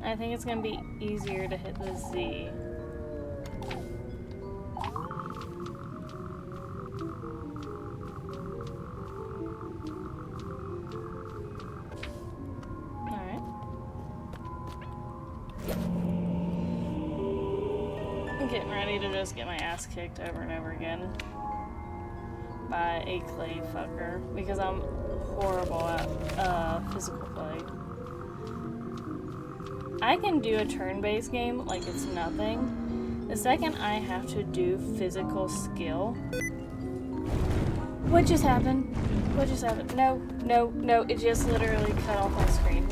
I think it's gonna be easier to hit the Z. Alright. I'm getting ready to just get my ass kicked over and over again by a clay fucker because I'm horrible at physical play. I can do a turn-based game like it's nothing. The second I have to do physical skill... What just happened? What just happened? No, no, no, it just literally cut off my screen.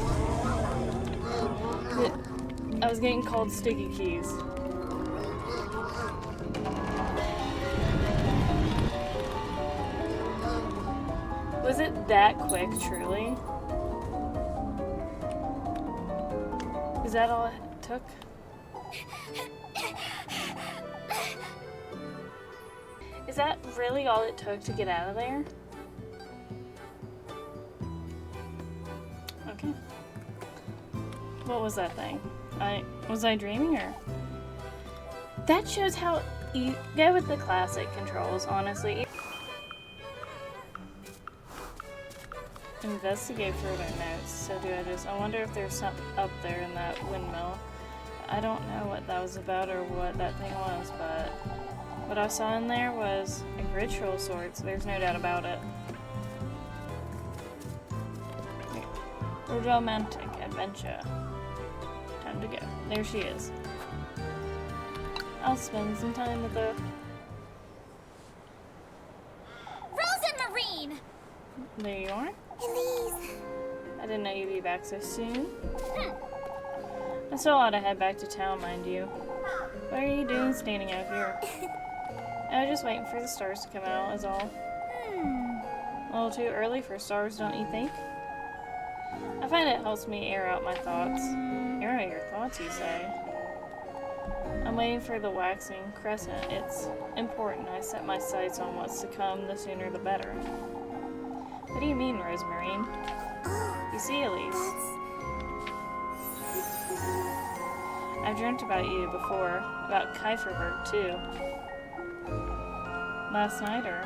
I was getting called sticky keys. Was it that quick, truly? Is that all it took? Is that really all it took to get out of there? Okay. What was that thing? Was I dreaming or? That shows how you go with the classic controls, honestly. Investigate further notes. So do I wonder if there's something up there in that windmill. I don't know what that was about or what that thing was, but what I saw in there was a ritual of sorts. There's no doubt about it. A romantic adventure. Time to go. There she is. I'll spend some time with her. Rose and Marine! There you are. Elise. I didn't know you'd be back so soon. I still ought to head back to town, mind you. What are you doing standing out here? I was just waiting for the stars to come out, is all. A little too early for stars, don't you think? I find it helps me air out my thoughts. Air out your thoughts, you say? I'm waiting for the waxing crescent. It's important I set my sights on what's to come, the sooner the better. What do you mean, Rosemarine? You see, Elise. I've dreamt about you before, about Kieferberg too. Last night, or?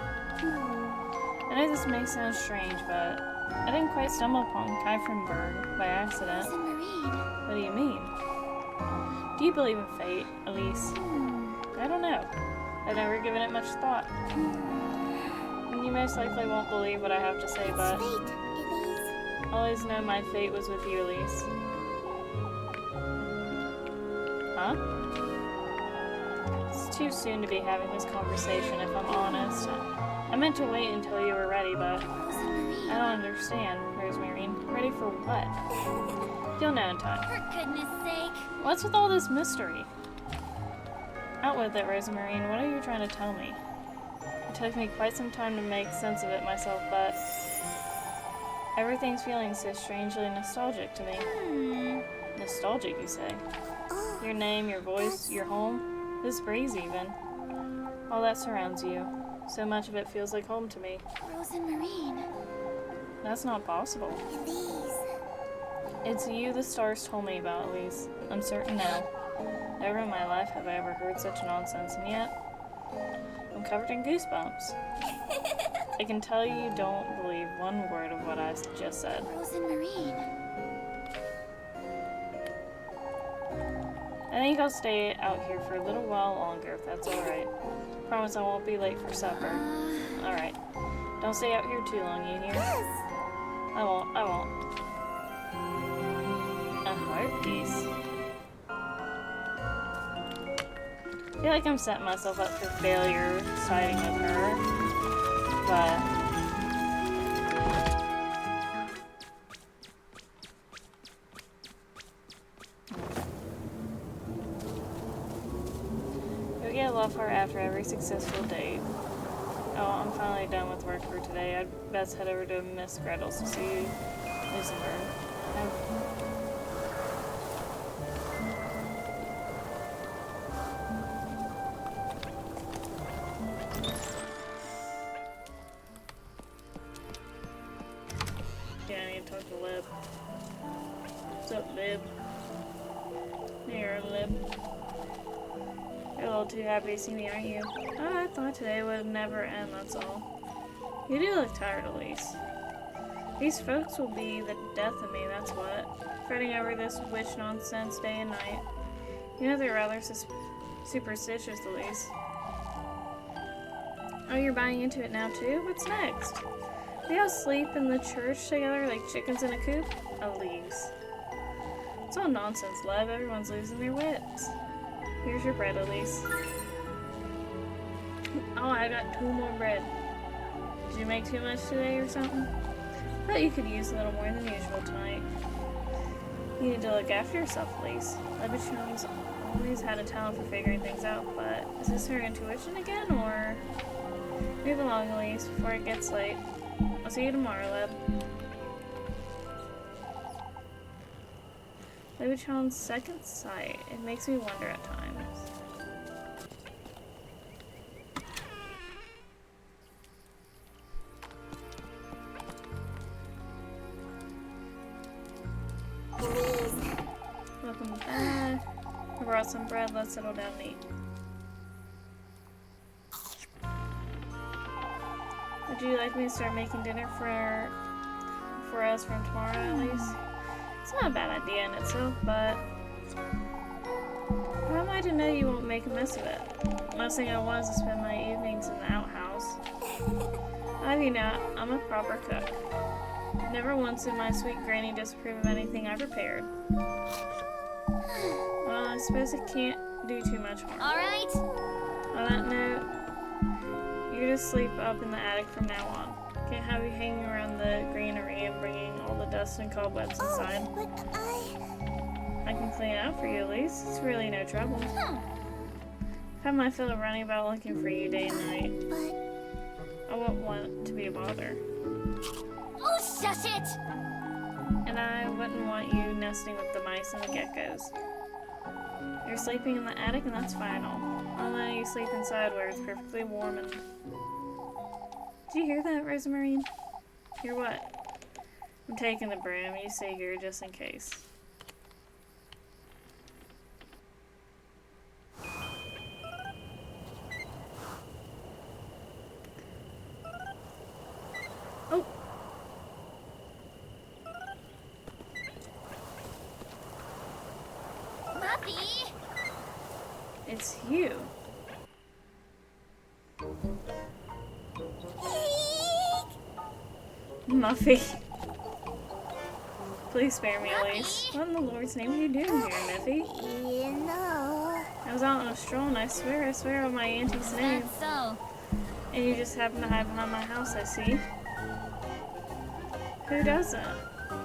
I know this may sound strange, but I didn't quite stumble upon Kieferberg by accident. What do you mean? Do you believe in fate, Elise? I don't know. I've never given it much thought. You most likely won't believe what I have to say, but I always know my fate was with you, Elise. Huh? It's too soon to be having this conversation, if I'm honest. I meant to wait until you were ready, but I don't understand, Rosemarine. Ready for what? You'll know in time. For goodness sake. What's with all this mystery? Out with it, Rosemarine. What are you trying to tell me? It took me quite some time to make sense of it myself, but everything's feeling so strangely nostalgic to me. Nostalgic, you say? Your name, your voice, your home, this breeze even. All that surrounds you. So much of it feels like home to me. Rose and Marine. That's not possible. Elise. It's you the stars told me about, Elise. I'm certain now. Never in my life have I ever heard such nonsense, and yet I'm covered in goosebumps. I can tell you don't believe one word of what I just said. Rose and Marine. I think I'll stay out here for a little while longer, if that's alright. Promise I won't be late for supper. Alright. Don't stay out here too long, you hear? Yes. I won't. A heart piece. I feel like I'm setting myself up for failure siding with her, but you'll get a love heart after every successful date. Oh, I'm finally done with work for today. I'd best head over to Miss Gretel's to see Lusenberg. Yeah, I need to talk to Lib. What's up, Lib? Here, Lib. You're a little too happy to see me, aren't you? Oh, I thought today would never end, that's all. You do look tired, Elise. These folks will be the death of me, that's what. Fretting over this witch nonsense day and night. You know they're rather superstitious, Elise. Oh, you're buying into it now too? What's next? We all sleep in the church together like chickens in a coop? Elise. It's all nonsense, love. Everyone's losing their wits. Here's your bread, Elise. Oh, I got 2 more bread. Did you make too much today or something? Thought you could use a little more than usual tonight. You need to look after yourself, Elise. Levichon's always had a talent for figuring things out, but is this her intuition again, or... Move along, Elise, before it gets late. I'll see you tomorrow, Leb. Levichon's second sight. It makes me wonder at times. Elise. Welcome back. I brought some bread. Let's settle down and eat. Would you like me to start making dinner for us from tomorrow, at least? It's not a bad idea in itself, but how am I to know you won't make a mess of it? Last thing I want is to spend my evenings in the outhouse. I have you now, I'm a proper cook. Never once did my sweet granny disapprove of anything I prepared. Well, I suppose it can't do too much harm. Alright. On that note, you're to sleep up in the attic from now on. Can't have you hanging around the granary and bringing all the dust and cobwebs inside. Oh, but I can clean it out for you, Elise. It's really no trouble. I've had my fill of running about looking for you day and night. But... I wouldn't want to be a bother. Oh, shush it! And I wouldn't want you nesting with the mice and the geckos. You're sleeping in the attic, and that's final. I'll let you sleep inside where it's perfectly warm and... Did you hear that, Rosamarine? Hear what? I'm taking the broom. You stay here just in case. Oh! Muffy! It's you. Muffy. Please spare me, Elise. What in the Lord's name are you doing here, Muffy? You know... I was out on a stroll and I swear on my auntie's name. That's so. And you just happen to hide behind my house, I see. Who doesn't?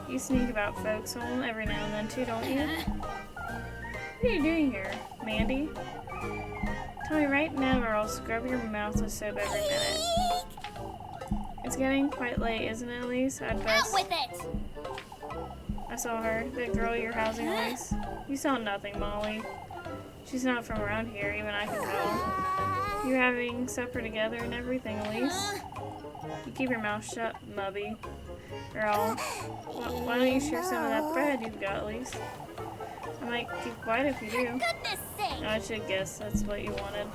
You sneak about folks home every now and then too, don't you? What are you doing here, Mandy? Tell me right now or I'll scrub your mouth with soap every minute. It's getting quite late, isn't it, Elise? I'd Out best... with it! I saw her, the girl you're housing, Elise. You saw nothing, Molly. She's not from around here, even I can tell. You're having supper together and everything, Elise. You keep your mouth shut, Mubby. Or I'll... Why don't you share some of that bread you've got, Elise? I might keep quiet if you do. Goodness sake! I should guess that's what you wanted.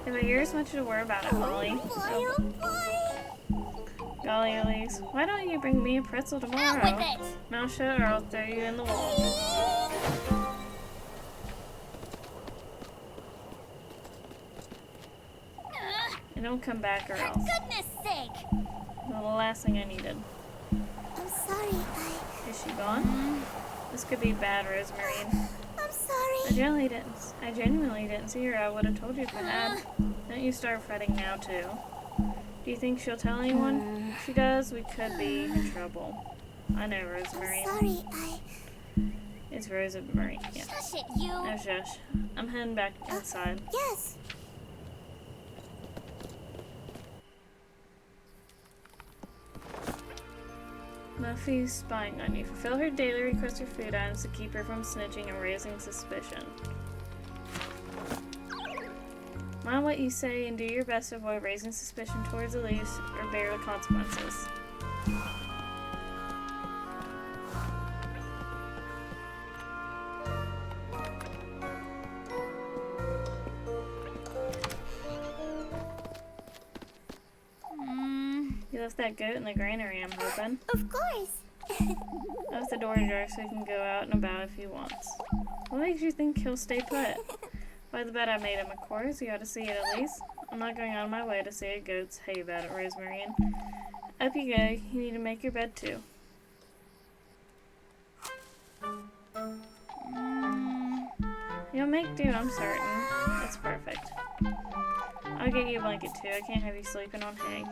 If I hear as much to worry about it, Molly. Oh boy! Golly, Elise, why don't you bring me a pretzel tomorrow? Out with it! Mouth shut or I'll throw you in the wall. And don't come back or For else. goodness sake! The last thing I needed. I'm sorry, Is she gone? This could be bad, Rosamarine. I'm sorry. I genuinely didn't see her. I would have told you if I had. Don't you start fretting now, too. Do you think she'll tell anyone? If she does, we could be in trouble. I know, Rosamarine. Sorry, It's Rosamarine. Yeah. Shush it, you! No shush. I'm heading back inside. Yes! Muffy's spying on you. Fulfill her daily request for food items to keep her from snitching and raising suspicion. Mind what you say and do your best to avoid raising suspicion towards Elise or bear the consequences. You left that goat in the granary, I'm hoping. Of course. Left the door ajar so he can go out and about if he wants. What makes you think he'll stay put? By the bed I made him, of course. You ought to see it at least. I'm not going out of my way to say a goat's hay about it, Rosemary. Up you go. You need to make your bed too. You'll make do, I'm certain. It's perfect. I'll get you a blanket too. I can't have you sleeping on hay.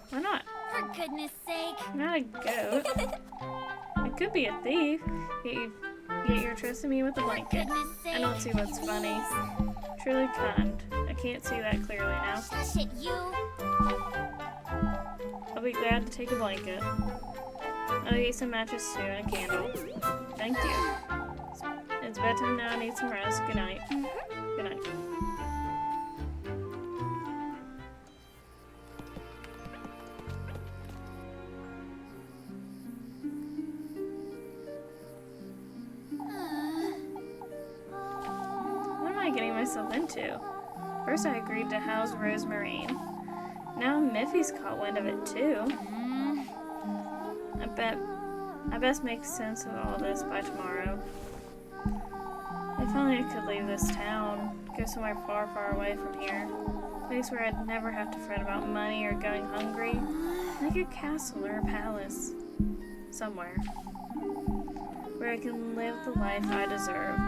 Why not? For goodness sake. I'm not a goat. I could be a thief. Yet you're trusting me with a blanket. I don't see what's funny. Truly kind. I can't see that clearly now. Shush it, you. I'll be glad to take a blanket. I'll get some matches too and a candle. Thank you. It's bedtime now. I need some rest. Good night. Good night. What am I getting myself into? First I agreed to house Rosemary. Now Miffy's caught wind of it too. I best make sense of all this by tomorrow. If only I could leave this town, go somewhere far, far away from here. A place where I'd never have to fret about money or going hungry. Like a castle or a palace. Somewhere. Where I can live the life I deserve.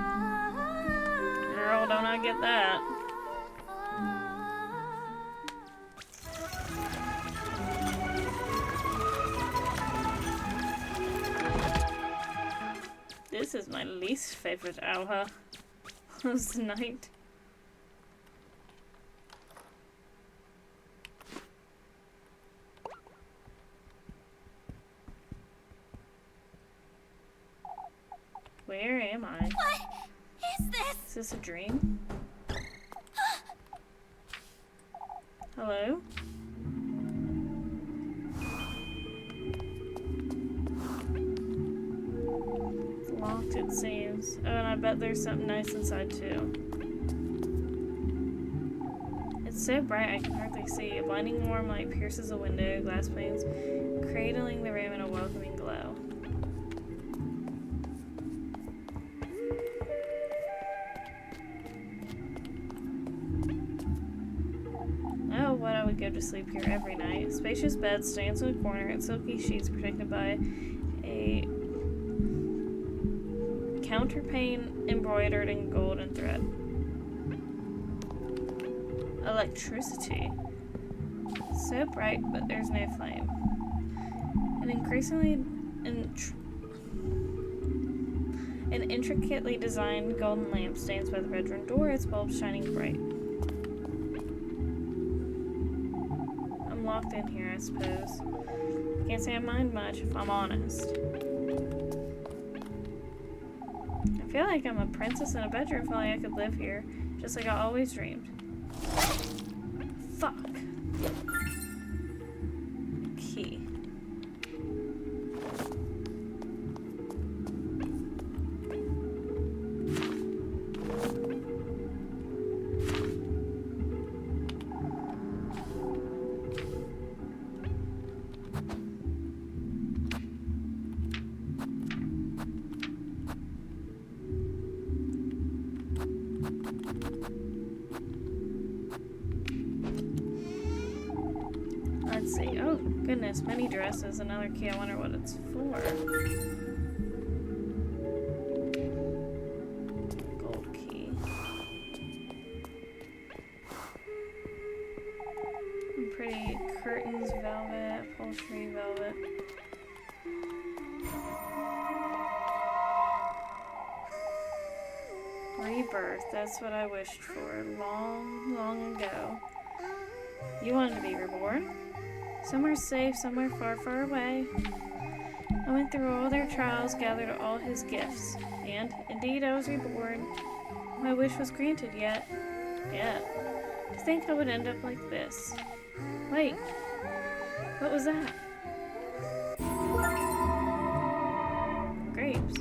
Girl, don't I get that? This is my least favorite hour of the night. Where am I? What is this? Is this a dream? Hello? It's locked, it seems. Oh, and I bet there's something nice inside too. It's so bright I can hardly see. A blinding warm light pierces the window, glass panes cradling the room in a welcoming glow. Oh, what I would go to sleep here every night. Spacious bed stands in the corner and silky sheets protected by a counterpane embroidered in golden thread. Electricity. So bright, but there's no flame. An an intricately designed golden lamp stands by the bedroom door, its bulb shining bright. I'm locked in here, I suppose. Can't say I mind much if I'm honest. I feel like I'm a princess in a bedroom, if only I could live here, just like I always dreamed. Fuck. Key. Let's see. Oh, goodness. Many dresses. Another key. I wonder what it's for. Gold key. Pretty curtains, velvet, upholstery, velvet. Rebirth. That's what I wished for long, long ago. You wanted to be reborn? Somewhere safe, somewhere far, far away. I went through all their trials, gathered all his gifts, and, indeed, I was reborn. My wish was granted, yet, think I would end up like this? Wait, what was that? Grapes.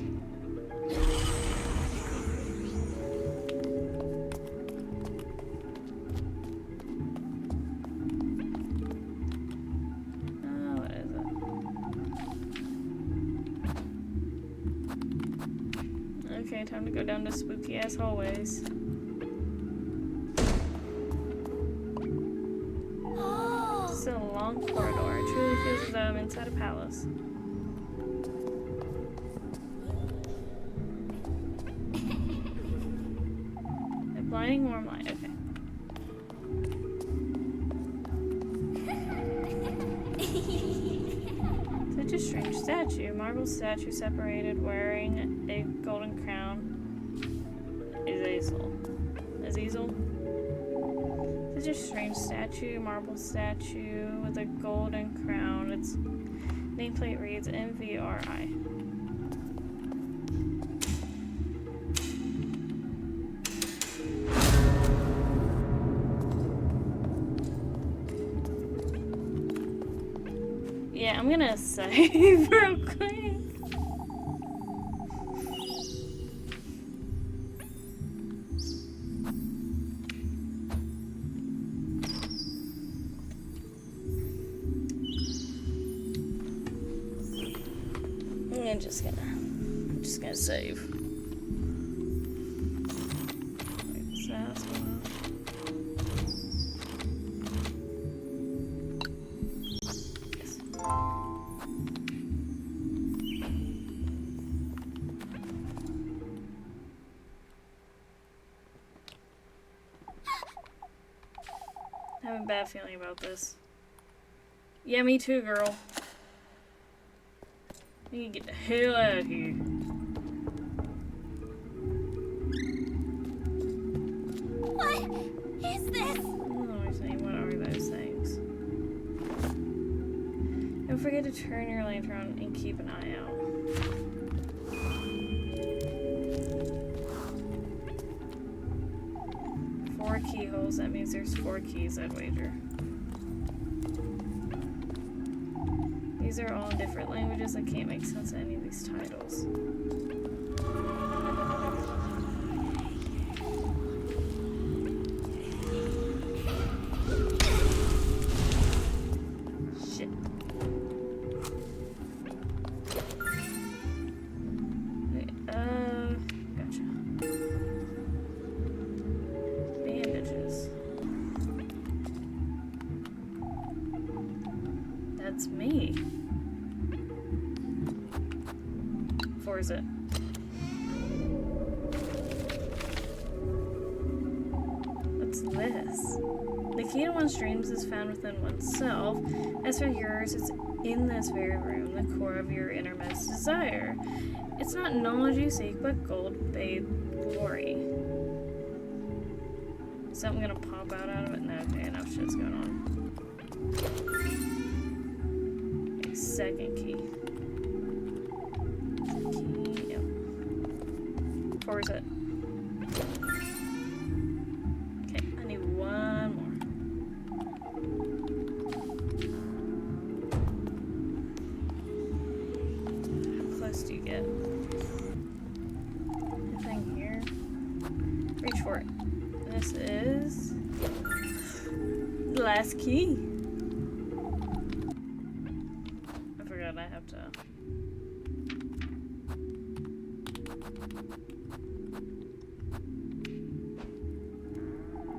What is it? Okay, time to go down to spooky ass hallways. Still a long corridor. It truly feels as though I'm inside a palace. A blinding warm light. Okay. Such a strange statue. Marble statue separated, wearing a golden crown. Azazel. Such a strange statue. Marble statue with a golden crown. Its nameplate reads MVRI. Yeah, I'm gonna save real quick. I'm just gonna save. Wait, so that's what yes. I have a bad feeling about this. Yeah, me too, girl. You need to get the hell out of here. What is this? What are those things? Don't forget to turn your lantern on and keep an eye out. Four keyholes, that means there's 4 keys, I'd wager. These are all in different languages. I can't make sense of any of these titles. Shit. Wait, gotcha. Bandages. That's me. Or is it? What's this? The key to one's dreams is found within oneself. As for yours, it's in this very room, the core of your innermost desire. It's not knowledge you seek, but gold-bathed glory. Is something gonna pop out of it? No, okay, enough shit's going on. Okay, second key. Or is it? Okay, I need one more. How close do you get? Anything here? Reach for it. This is the last key. I forgot I have to.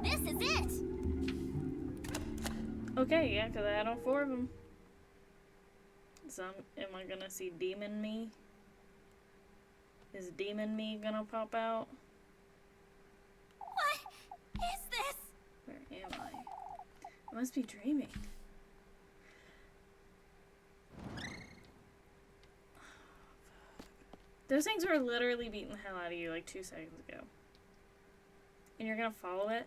This is it! Okay, yeah, because I had all 4 of them. So, am I gonna see Demon Me? Is Demon Me gonna pop out? What is this? Where am I? I must be dreaming. Those things were literally beating the hell out of you like 2 seconds ago. And you're gonna follow it?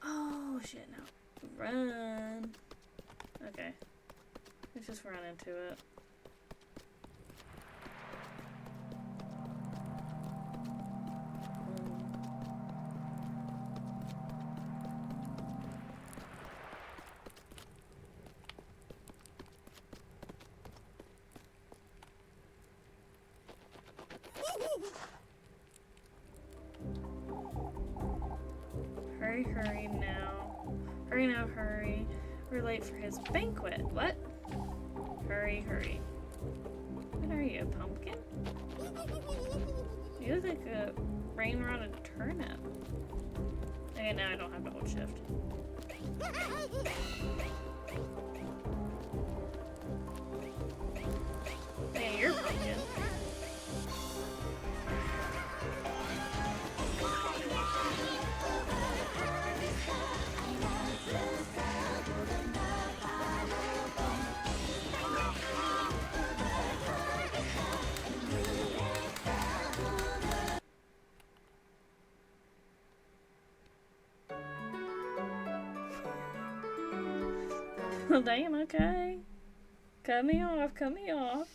Oh, shit, no. Run. Okay. Let's just run into it. hurry now. Hurry now, hurry. We're late for his banquet. What? Hurry, hurry. What are you, a pumpkin? You look like a rain-rotted turnip. Okay, now I don't have to hold shift. Hey, you're a pumpkin. Well, damn, okay. Cut me off, cut me off.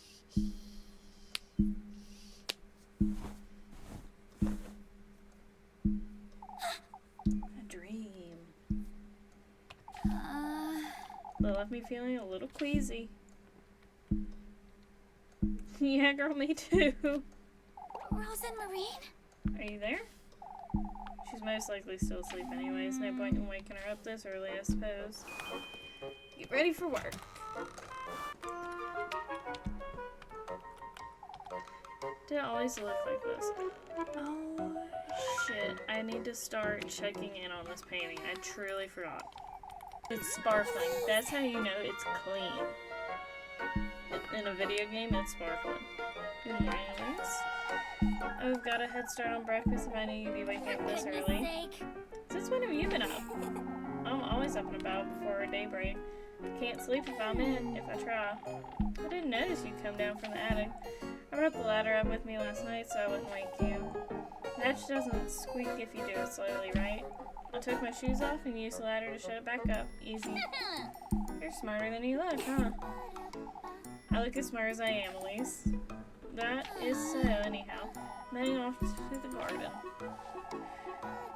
A dream. That left me feeling a little queasy. Yeah, girl, me too. Rose and Marine? Are you there? She's most likely still asleep anyways. No point in waking her up this early, I suppose. Get ready for work. Did it always look like this? Oh, shit. I need to start checking in on this painting. I truly forgot. It's sparkling. That's how you know it's clean. In a video game, it's sparkling. Good morning, Elise. I've got a head start on breakfast if I knew you'd be waking up this early. Since when have you been up? I'm always up and about before daybreak. Can't sleep if I'm in, if I try. I didn't notice you'd come down from the attic. I brought the ladder up with me last night so I wouldn't wake you. The hatch doesn't squeak if you do it slowly, right? I took my shoes off and used the ladder to shut it back up. Easy. You're smarter than you look, huh? I look as smart as I am, Elise. That is so, anyhow. I'm heading off to the garden.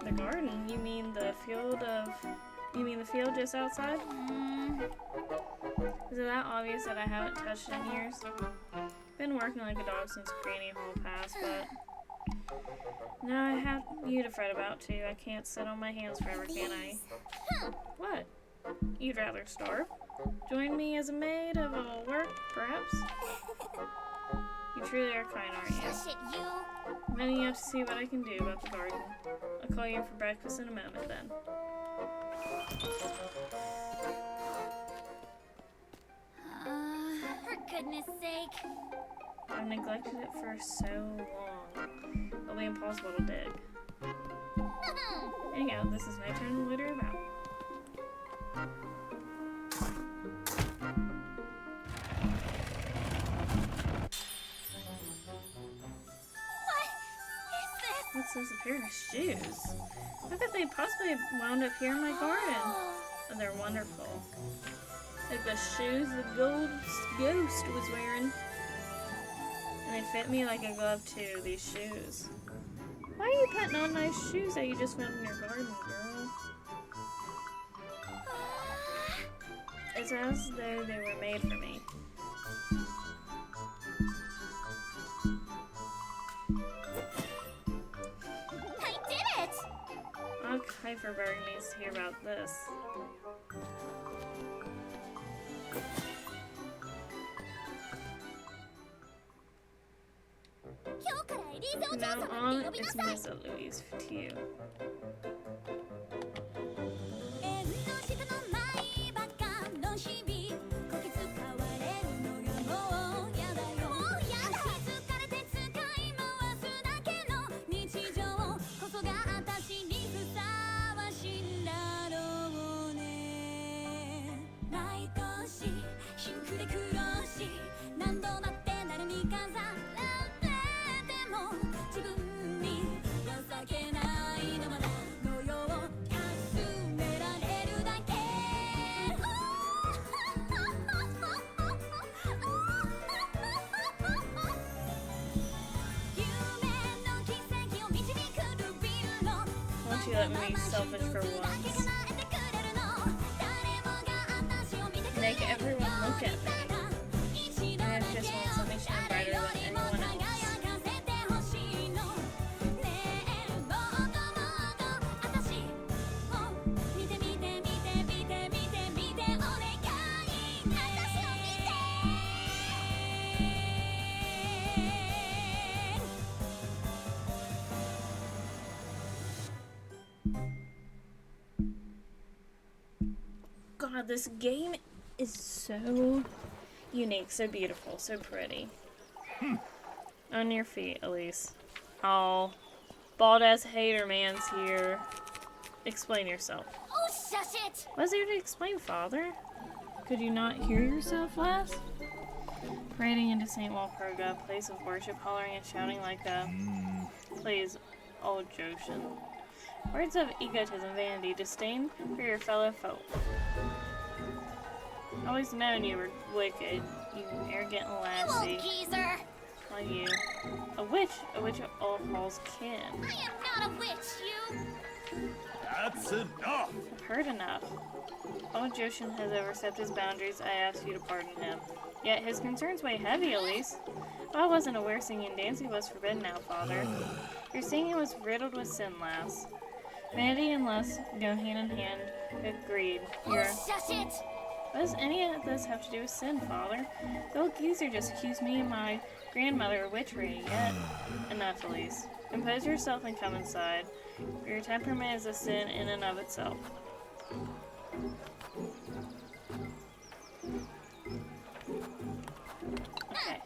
The garden? You mean the field just outside? Is it that obvious that I haven't touched it in years? Been working like a dog since Granny Hall passed, but now I have you to fret about too. I can't sit on my hands forever, can I? What? You'd rather starve? Join me as a maid of all work, perhaps? You truly are kind, aren't you? Shush it, you. I'm heading out to see what I can do about the garden. I'll call you in for breakfast in a moment then. For goodness sake. I've neglected it for so long. It'll be impossible to dig. Anyhow, this is my turn to litter about. What's this, a pair of shoes? How could they possibly have wound up here in my garden? Oh, they're wonderful. Like the shoes the ghost was wearing. And they fit me like a glove too, these shoes. Why are you putting on nice shoes that you just found in your garden, girl? It's as though they were made for me. Hyperberg needs to hear about this. From now on, it's Miss Louise to you. You let me be selfish for once. Make everyone look at me. I just want something shine brighter than anyone else. God, this game is so unique, so beautiful, so pretty. On your feet, Elise. Oh, bald ass hater man's here. Explain yourself. Oh, shush it! What's there to explain, Father? Could you not hear yourself, lass? Parading into St. Walpurga, place of worship, hollering and shouting like a... Please, old Joshin. Words of egotism, vanity, disdain for your fellow folk. Always known you were wicked, you arrogant You lassie. old geezer! Like you. A witch of all halls kin. I am not a witch, you! That's enough! I've heard enough. Old Joshin has overstepped his boundaries. I ask you to pardon him. Yet his concerns weigh heavy, Elise. I wasn't aware singing and dancing was forbidden now, Father. Your singing was riddled with sin, lass. Vanity and lust go hand in hand. Agreed. Your... Oh, shush it! What does any of this have to do with sin, Father? The old geezer just accused me and my grandmother of witchery, yet... Enough, Elise. Compose yourself and come inside. Your temperament is a sin in and of itself. Okay.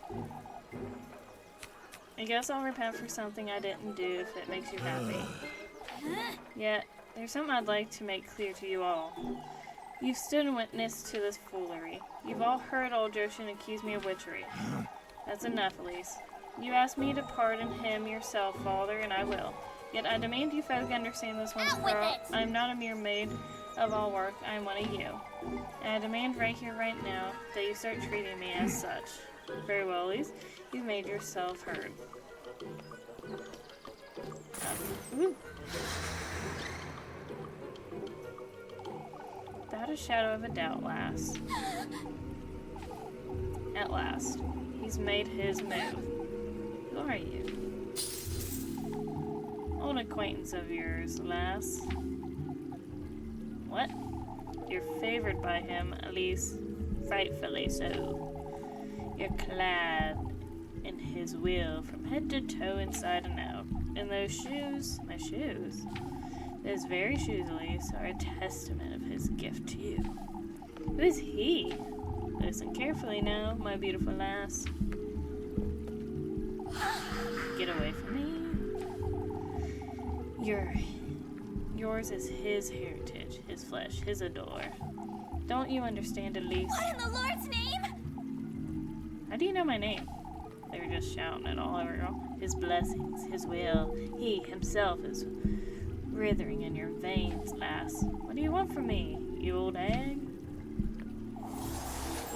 I guess I'll repent for something I didn't do if it makes you happy. Yet, there's something I'd like to make clear to you all. You've stood in witness to this foolery. You've all heard old Joshin accuse me of witchery. That's enough, Elise. You asked me to pardon him yourself, Father, and I will. Yet I demand you folk understand this once for all. I am not a mere maid of all work. I am one of you. And I demand right here, right now, that you start treating me as such. Very well, Elise. You've made yourself heard. Ooh. Without a shadow of a doubt, lass. At last, he's made his move. Who are you? Old acquaintance of yours, lass. What? You're favored by him, at least frightfully so. You're clad in his will from head to toe, inside and out. And those shoes, my shoes, those very shoes, Elise, are a testament of his gift to you. Who is he? Listen carefully now, my beautiful lass. Get away from me. Yours is his heritage, his flesh, his adore. Don't you understand, Elise? What in the Lord's name? How do you know my name? They were just shouting it all over. His blessings, his will. He himself is writhing in your veins, lass. What do you want from me, you old hag?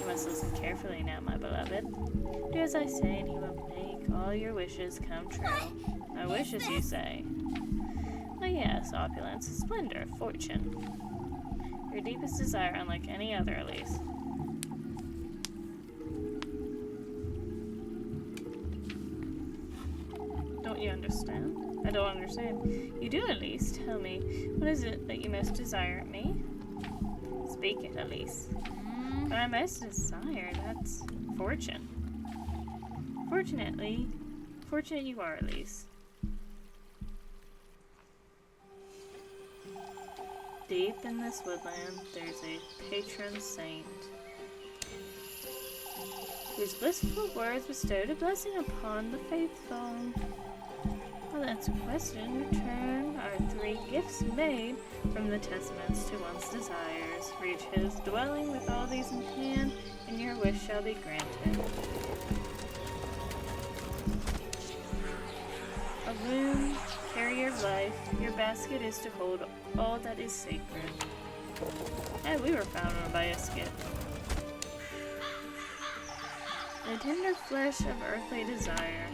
You must listen carefully now, my beloved. Do as I say, and he will make all your wishes come true. My wishes, you say? Oh yes, opulence, splendor, fortune. Your deepest desire, unlike any other, Elise. Don't you understand? I don't understand. You do, Elise. Tell me, what is it that you most desire of me? Speak it, Elise. What I most desire, that's fortune. Fortunate you are, Elise. Deep in this woodland, there's a patron saint whose blissful words bestowed a blessing upon the faithful. Well, that's a question. Return are 3 gifts made from the testaments to one's desires. Reach his dwelling with all these in hand, and your wish shall be granted. A room, carrier of life, your basket is to hold all that is sacred. Hey, we were found in a basket. The tender flesh of earthly desire.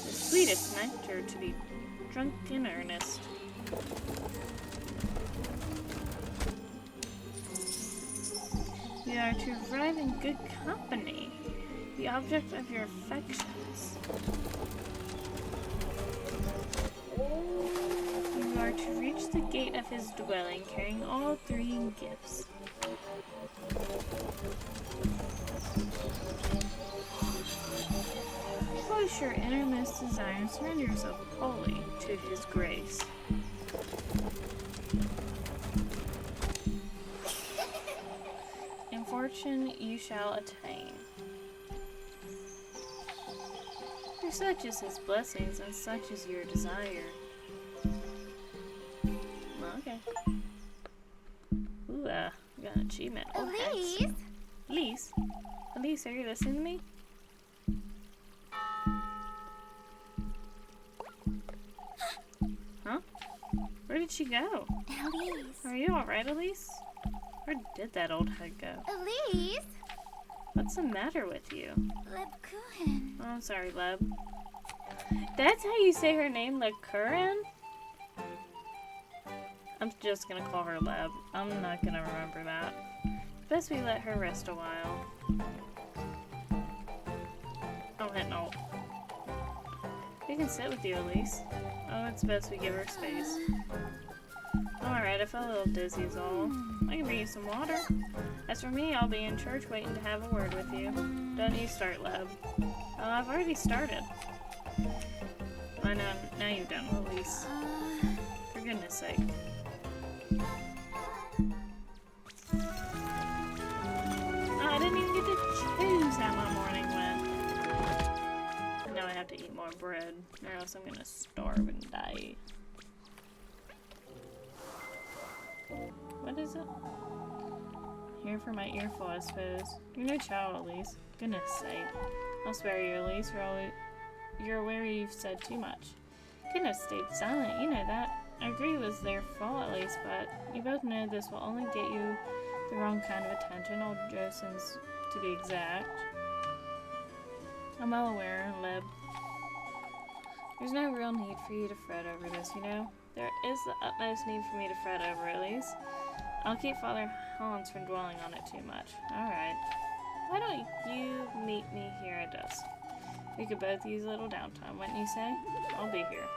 The sweetest nectar to be drunk in earnest. You are to arrive in good company, the object of your affections. You are to reach the gate of his dwelling, carrying all 3 gifts. Voice your innermost desire and surrender yourself wholly to His grace. In fortune you shall attain. For such is His blessings, and such is your desire. Well, okay. Ooh, we got an achievement. Oh, Elise? Elise? Elise, are you listening to me? Huh? Where did she go? Elise. Are you alright, Elise? Where did that old hag go? Elise? What's the matter with you? Lebkuchen. Oh, I'm sorry, Leb. That's how you say her name, Lekuren? I'm just gonna call her Leb. I'm not gonna remember that. Best we let her rest a while. Oh, hit no. We can sit with you, Elise. Oh, it's best we give her space. Alright, I felt a little dizzy is all. I can bring you some water. As for me, I'll be in church waiting to have a word with you. Don't you start, Leb. Oh, I've already started. I know, now you've done, Elise. For goodness sake. Oh, I didn't even get to choose how my morning went. Now I have to eat more bread, or else I'm gonna starve and die. What is it? Here for my earful, I suppose. You're no child, Elise. Goodness sake. I'll spare you, Elise, you're aware you've said too much. Couldn't have stayed silent, you know that. I agree it was their fault, at least, but you both know this will only get you the wrong kind of attention, old Joseph's to be exact. I'm well aware, Leb. There's no real need for you to fret over this, you know? There is the utmost need for me to fret over, at least. I'll keep Father Hans from dwelling on it too much. Alright. Why don't you meet me here at dusk? We could both use a little downtime, wouldn't you say? I'll be here.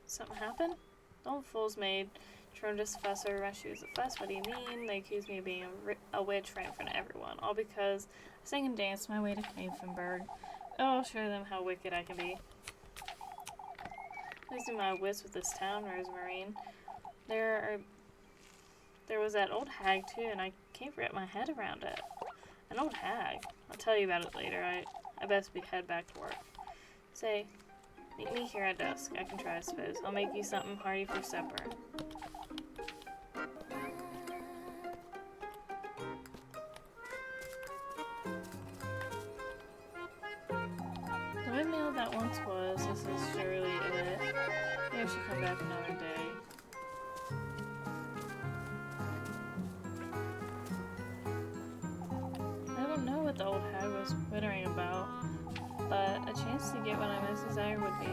Something happened? The old fool's maid tremendous fuss over my shoes. A fuss? What do you mean? They accuse me of being a witch right in front of everyone. All because I sang and danced my way to Kampfenberg. Oh, I'll show them how wicked I can be. Losing my wits with this town, Rosemarine. There was that old hag too, and I can't wrap my head around it. An old hag. I'll tell you about it later. I best head back to work. Say, meet me here at dusk. I can try, I suppose. I'll make you something hearty for supper. The windmill that once was, this is surely it. Maybe I should come back another day. I don't know what the old hag was wittering about, but a chance to get what I most desire would be.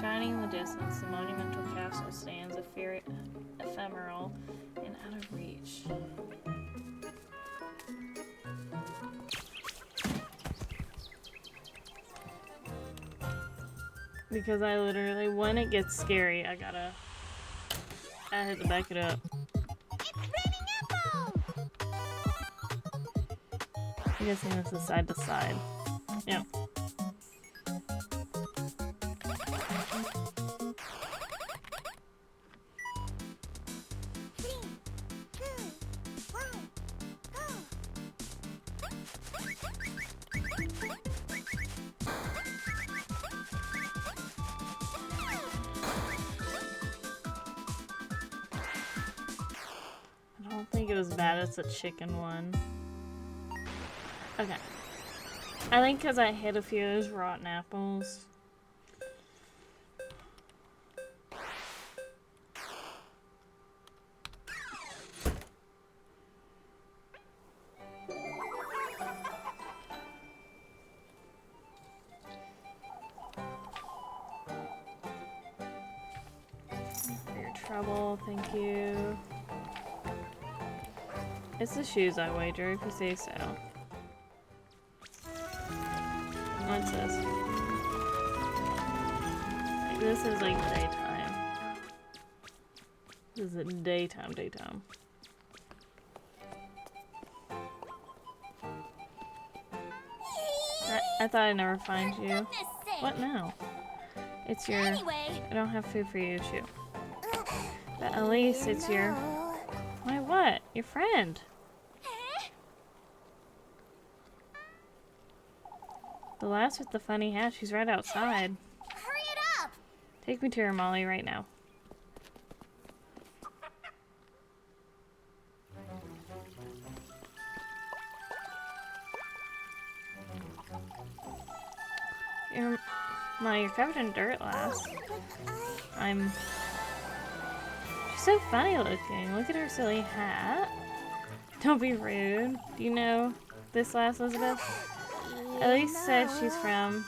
Shining in the distance, the monumental castle stands ephemeral and out of reach. Because I literally, when it gets scary, I had to back it up. It's raining apples! I'm guessing this is side to side. Yeah. I don't think it was bad as the chicken one. Okay. I think because I hit a few of those rotten apples. For your trouble, thank you. It's the shoes, I wager, if you say so. What's this? This is like daytime. This is daytime. I thought I'd never find you. Goodness sake. What now? It's your... Anyway. I don't have food for you, shoot. But Elise, it's your... My what? Your friend. The lass with the funny hat, she's right outside. Hurry it up. Take me to her, Molly, right now. Molly, you're covered in dirt, lass. She's so funny looking. Look at her silly hat. Don't be rude. Do you know this lass, Elizabeth? Elise said she's from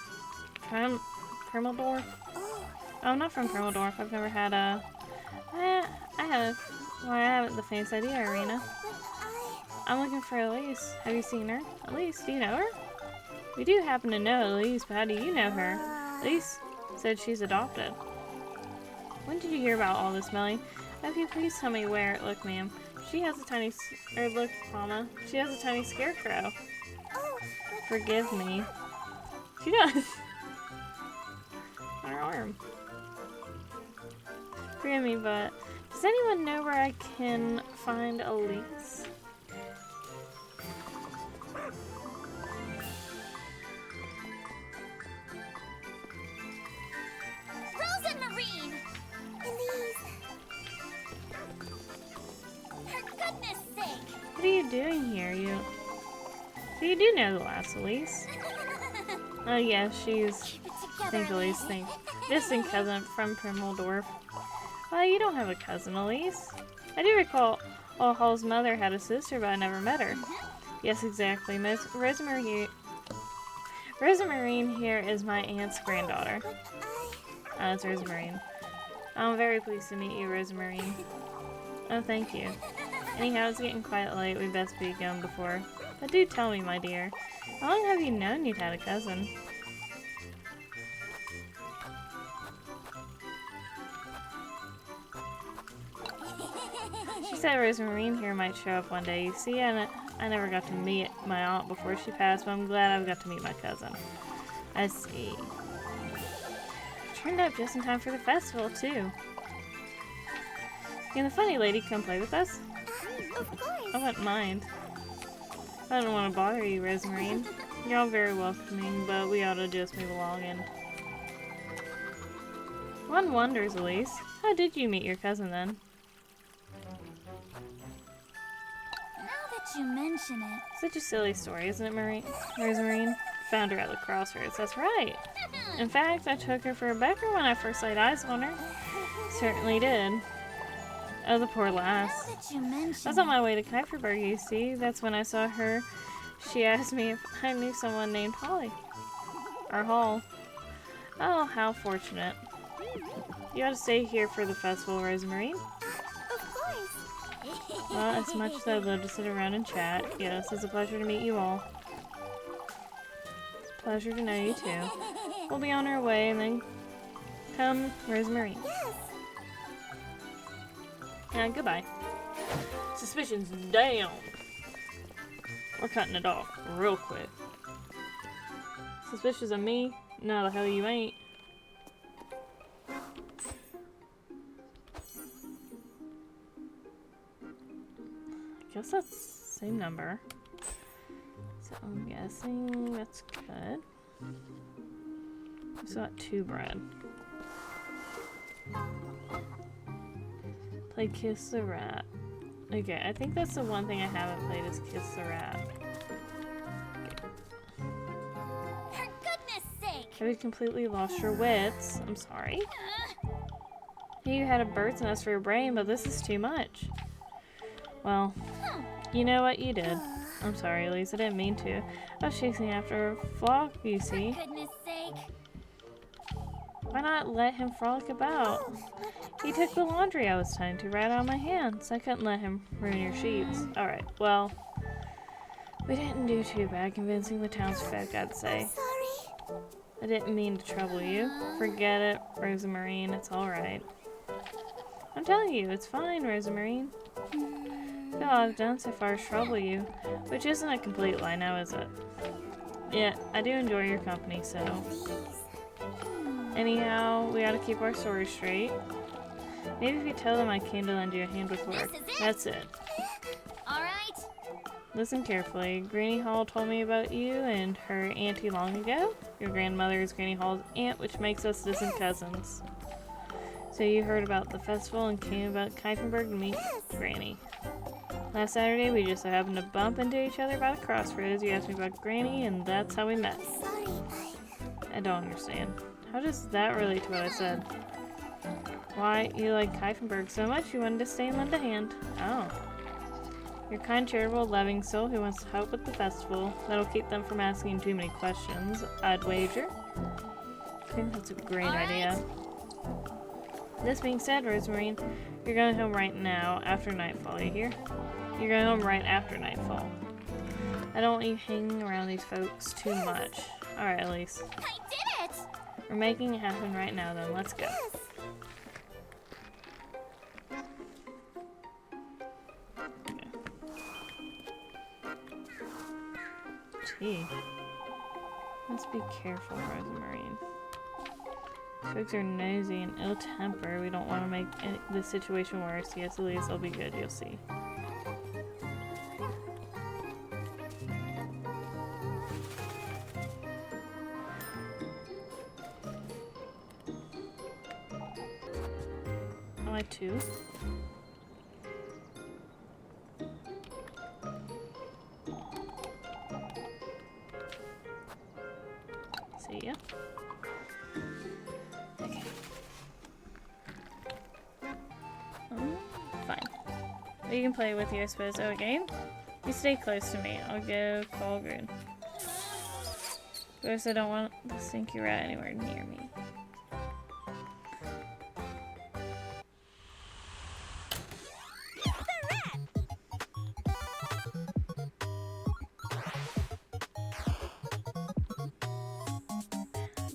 Permaldorf. Oh, I'm not from Permaldorf. I've never had a... I haven't the faintest idea, Irina. I'm looking for Elise. Have you seen her? Elise, do you know her? We do happen to know Elise, but how do you know her? Elise said she's adopted. When did you hear about all this, Melly? If you please tell me where. Look, ma'am. She has a tiny... look, Mama. She has a tiny scarecrow. Forgive me. She does. On her arm. Forgive me, but does anyone know where I can find Elise? Rosemarine. Elise. For goodness sake. What are you doing here? So you do know the last Elise. Oh yeah, she's... I think Elise thinks. Distant cousin from Permaldorf. Well, you don't have a cousin, Elise. I do recall Hall's mother had a sister, but I never met her. Yes, exactly. Miss Rosemarine here is my aunt's granddaughter. It's Rosemarine. I'm very pleased to meet you, Rosemarine. Oh, thank you. Anyhow, it's getting quite late. We best be going before. But do tell me, my dear. How long have you known you'd had a cousin? She said Rosemarine here might show up one day. You see, I never got to meet my aunt before she passed, but I'm glad I've got to meet my cousin. I see. Turned up just in time for the festival, too. Can the funny lady come play with us? Of course. I wouldn't mind. I don't want to bother you, Rosemarine. You're all very welcoming, but we ought to just move along and... One wonders, Elise. How did you meet your cousin, then? Now that you mention it. Such a silly story, isn't it, Rosemarine? Found her at the crossroads, that's right. In fact, I took her for a beggar when I first laid eyes on her. Certainly did. Oh, the poor lass. Now that you mention I was on my way to Kuiperberg, you see. That's when I saw her. She asked me if I knew someone named Holly. Or Hall. Oh, how fortunate. You ought to stay here for the festival, Rosemarine. Of course. Well, as much as I'd love to sit around and chat, yes, it's a pleasure to meet you all. It's a pleasure to know you too. We'll be on our way and then come, Rosemarine. Yes. Goodbye. Suspicion's down. We're cutting it off real quick. Suspicious of me? No, the hell you ain't. I guess that's the same number. So I'm guessing that's good. We've got 2 bread. Play Kiss the Rat. Okay, I think that's the one thing I haven't played is Kiss the Rat. For goodness sake. Have you completely lost your wits? I'm sorry. You had a bird's nest for your brain, but this is too much. Well, you know what you did. I'm sorry, Elise, I didn't mean to. I was chasing after a flock, you see. For goodness sake. Why not let him frolic about? He took the laundry I was tying to right out of my hands. I couldn't let him ruin your sheets. Alright, well, we didn't do too bad convincing the townsfolk, I'd say. Sorry. I didn't mean to trouble you. Forget it, Rosemarine, it's alright. I'm telling you, it's fine, Rosemarine. All I've done so far is trouble you, which isn't a complete lie now, is it? Yeah, I do enjoy your company, so. Please. Anyhow, we gotta keep our story straight. Maybe if you tell them I came to lend you a hand with work. This is it. That's it. All right. Listen carefully. Granny Hall told me about you and her auntie long ago. Your grandmother is Granny Hall's aunt, which makes us distant cousins. So you heard about the festival and came about Kiefenberg to meet Granny. Last Saturday, we just so happened to bump into each other by the crossroads. You asked me about Granny, and that's how we met. Sorry, I don't understand. How does that relate to what I said? Why, you like Kiefenberg so much you wanted to stay and lend a hand. Oh. You're a kind, charitable, loving soul who wants to help with the festival. That'll keep them from asking too many questions, I'd wager. I think that's a great idea. This being said, Rosemary, you're going home right now after nightfall, you hear? You're going home right after nightfall. I don't want you hanging around these folks too much. Alright, Elise. I did it. We're making it happen right now, then. Let's go. Yes. Gee. Let's be careful, Rosemarine. Folks are nosy and ill-tempered. We don't want to make the situation worse. Yes, Elise, I'll be good. You'll see. I too. See ya. Okay. Fine. You can play with you, I suppose. Oh, again? You stay close to me. I'll go call Groon. Because I don't want the stinky rat anywhere near me.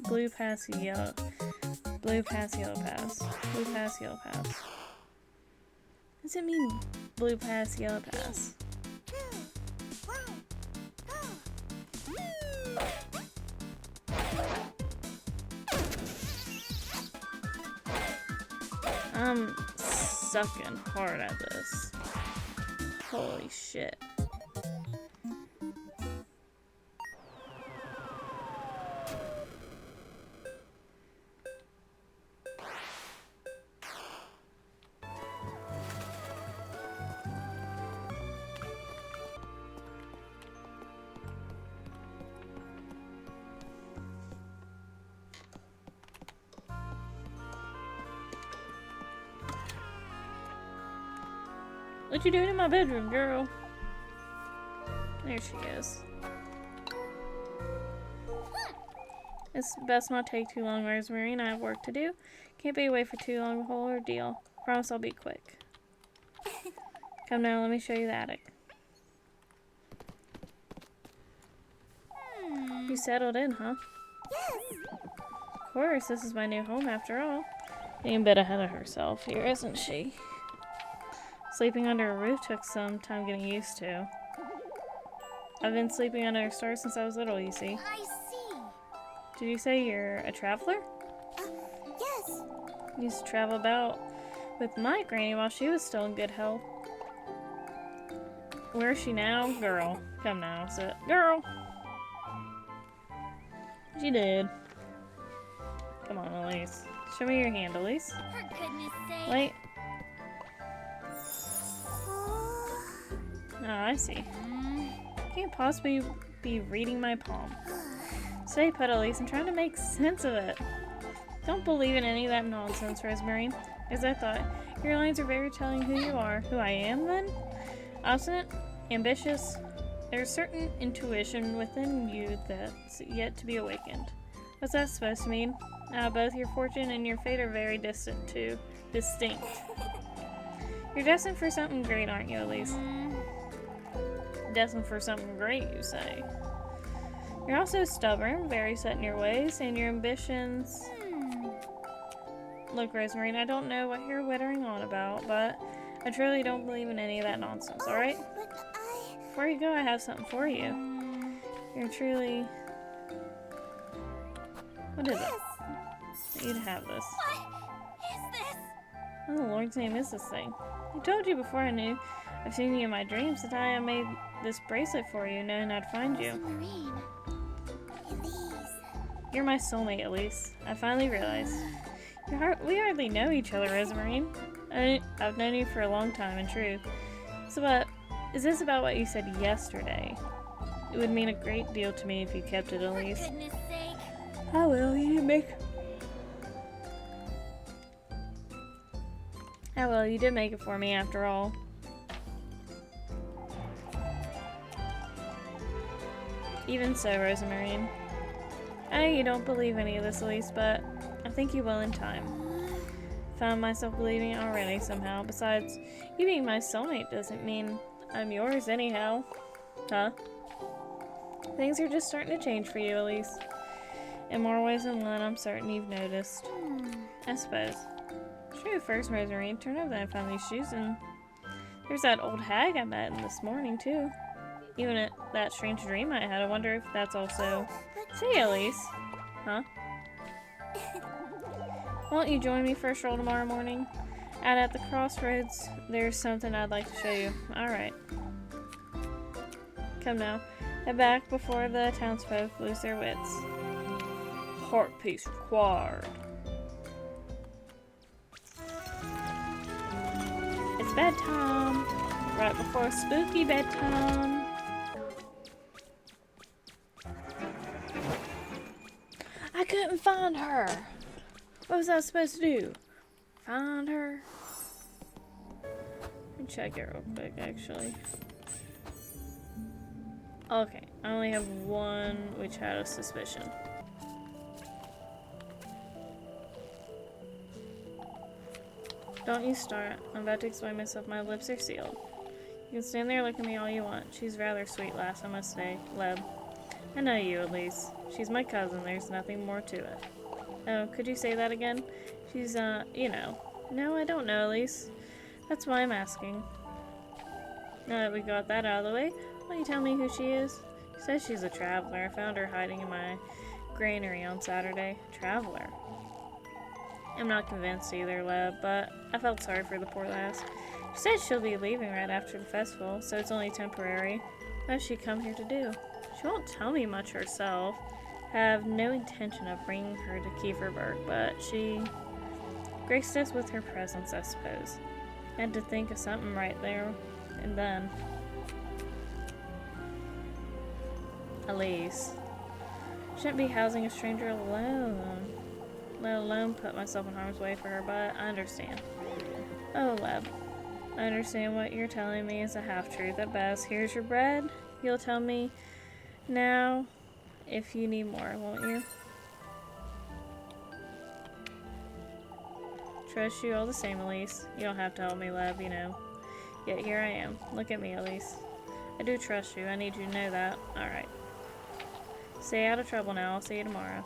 Blue pass, yellow. Blue pass, yellow pass. Blue pass, yellow pass. What does it mean, blue pass, yellow pass? I'm sucking hard at this. Holy shit. What you doing in my bedroom, girl? There she is. It's best not take too long, Rosemary, and I have work to do. Can't be away for too long, the whole ordeal. Promise I'll be quick. Come now, let me show you the attic. You settled in, huh? Yes. Of course, this is my new home after all. Being a bit ahead of herself here, isn't she? Sleeping under a roof took some time getting used to. I've been sleeping under a star since I was little, you see. I see. Did you say you're a traveler? Yes. Used to travel about with my granny while she was still in good health. Where is she now? Girl. Come now, sit. Girl! She did. Come on, Elise. Show me your hand, Elise. For goodness sake. Wait. Oh, I see. Can't possibly be reading my palm. Stay put, Elise. I'm trying to make sense of it. Don't believe in any of that nonsense, Rosemary. As I thought, your lines are very telling who you are. Who I am, then? Obstinate? Ambitious? There's certain intuition within you that's yet to be awakened. What's that supposed to mean? Both your fortune and your fate are very distinct. You're destined for something great, aren't you, Elise? Destined for something great, you say. You're also stubborn, very set in your ways, and your ambitions... Look, Rosemary, I don't know what you're whittering on about, but I truly don't believe in any of that nonsense, alright? But Before you go, I have something for you. You're truly What is it? Yes. You'd have this. What is this? What in the Lord's name is this thing? I told you before I knew. I've seen you in my dreams that I made this bracelet for you, knowing I'd find you. Marine. And these. You're my soulmate, Elise. I finally realized. We hardly know each other, Rosamarine. I've known you for a long time, in truth. So is this about what you said yesterday? It would mean a great deal to me if you kept it, Elise. For goodness sake. I will. You did make it for me after all. Even so, Rosamarine. I know you don't believe any of this, Elise, but I think you will in time. Found myself believing it already somehow. Besides, you being my soulmate doesn't mean I'm yours anyhow. Huh? Things are just starting to change for you, Elise. In more ways than one, I'm certain you've noticed. I suppose. True, first, Rosamarine. Turn over and I found these shoes, and there's that old hag I met in this morning, too. Even at that strange dream I had, I wonder if that's also... Say, Elise. Huh? Won't you join me for a stroll tomorrow morning? Out at the crossroads, there's something I'd like to show you. Alright. Come now. Head back before the townsfolk lose their wits. Heart piece required. It's bedtime. Right before spooky bedtime. I couldn't find her. What was I supposed to do? Find her? Let me check it real quick, actually. Okay, I only have one which had a suspicion. Don't you start. I'm about to explain myself. My lips are sealed. You can stand there looking at me all you want. She's rather sweet lass, I must say. Leb. I know you, Elise. She's my cousin. There's nothing more to it. Oh, could you say that again? She's, you know. No, I don't know, Elise. That's why I'm asking. Now that we got that out of the way, will you tell me who she is? She says she's a traveler. I found her hiding in my granary on Saturday. Traveler? I'm not convinced either, Leb, but I felt sorry for the poor lass. She said she'll be leaving right after the festival, so it's only temporary. What has she come here to do? She won't tell me much herself. I have no intention of bringing her to Kieferberg, but she graced us with her presence, I suppose. I had to think of something right there and then. Elise. Shouldn't be housing a stranger alone. Let alone put myself in harm's way for her, but I understand. Oh, Leb. I understand what you're telling me is a half-truth at best. Here's your bread. You'll tell me now if you need more, won't you? Trust you all the same, Elise. You don't have to help me, Leb, you know. Yet here I am. Look at me, Elise. I do trust you. I need you to know that. Alright. Stay out of trouble now. I'll see you tomorrow.